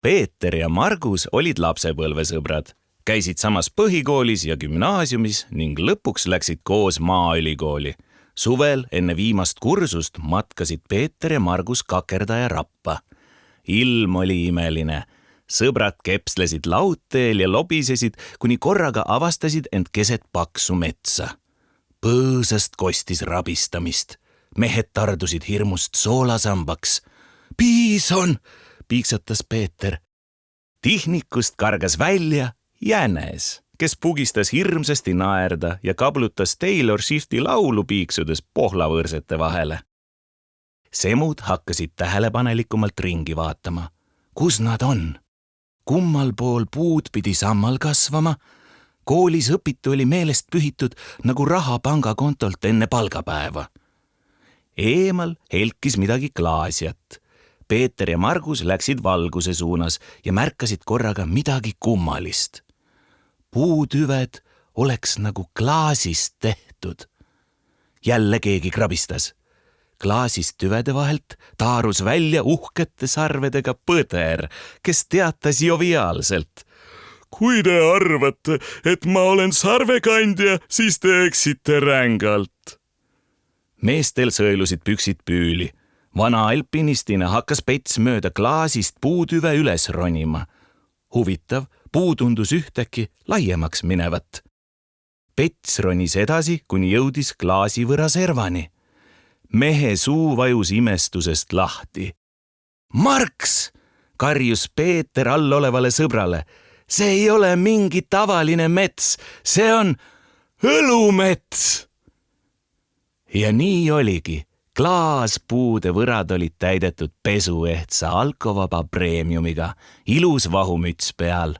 Peeter ja Margus olid lapsepõlvesõbrad, käisid samas põhikoolis ja gümnaasiumis ning lõpuks läksid koos Maaülikooli. Suvel enne viimast kursust matkasid Peeter ja Margus Kakerdaja rappa. Ilm oli imeline. Sõbrad kepslesid laudteel ja lobisesid, kuni korraga avastasid end keset paksu metsa. Põõsast kostis rabistamist. Mehed tardusid hirmust soolasambaks. Piison, piiksatas Peeter. Tihnikust kargas välja Jänes, kes pugistas hirmsasti naerda ja kablutas Taylor Swifti laulu piiksudes pohlavõrsete vahele. Semud hakkasid tähelepanelikumalt ringi vaatama. Kus nad on? Kummal pool puud pidi sammal kasvama? Koolis õpitu oli meelest pühitud nagu raha pangakontolt enne palgapäeva. Eemal helkis midagi klaasjat. Peeter ja Margus läksid valguse suunas ja märkasid korraga midagi kummalist. Puutüved oleks nagu klaasist tehtud. Jälle keegi krabistas. Klaasist tüvede vahelt taarus välja uhkete sarvedega põder, kes teatas joviaalselt. Kui te arvate, et ma olen sarvekandja, siis te eksite rängalt. Meestel sõelusid püksid püüli. Vana alpinistina hakkas Pets mööda klaasist puutüve üles ronima. Huvitav, puu tundus ühtäkki laiemaks minevat. Pets ronis edasi, kuni jõudis klaasivõra servani. Mehe suu vajus imestusest lahti. Marks, karjus Peeter all olevale sõbrale. See ei ole mingi tavaline mets, see on õlumets. Ja nii oligi. Klaaspuude võrad olid täidetud pesuehtsa alkovaba preemiumiga, ilus vahumüts peal.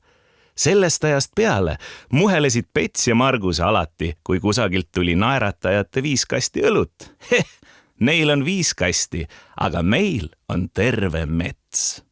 Sellest ajast peale muhelesid Pets ja Margus alati, kui kusagilt tuli naeratajate 5 kasti õlut. Neil on 5 kasti, aga meil on terve mets.